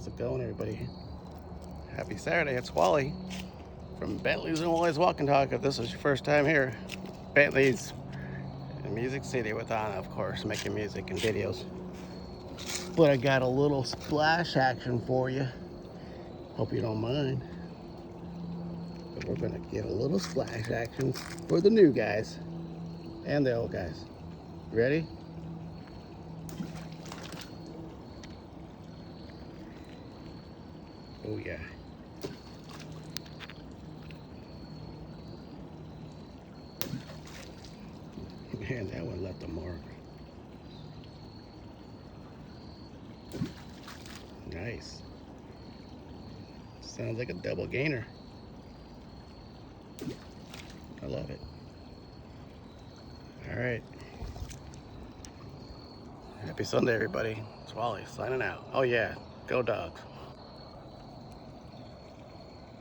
How's it going, everybody? Happy Saturday. It's Wally from Bentley's and Wally's Walk and Talk. If this is your first time here, Bentley's in Music City with Anna, of course, making music and videos. But I got a little splash action for you. Hope you don't mind. But we're gonna get a little splash action for the new guys and the old guys. Ready? Oh yeah. Man, that one left a mark. Nice. Sounds like a double gainer. I love it. All right. Happy Sunday, everybody. It's Wally signing out. Oh yeah, go Dogs.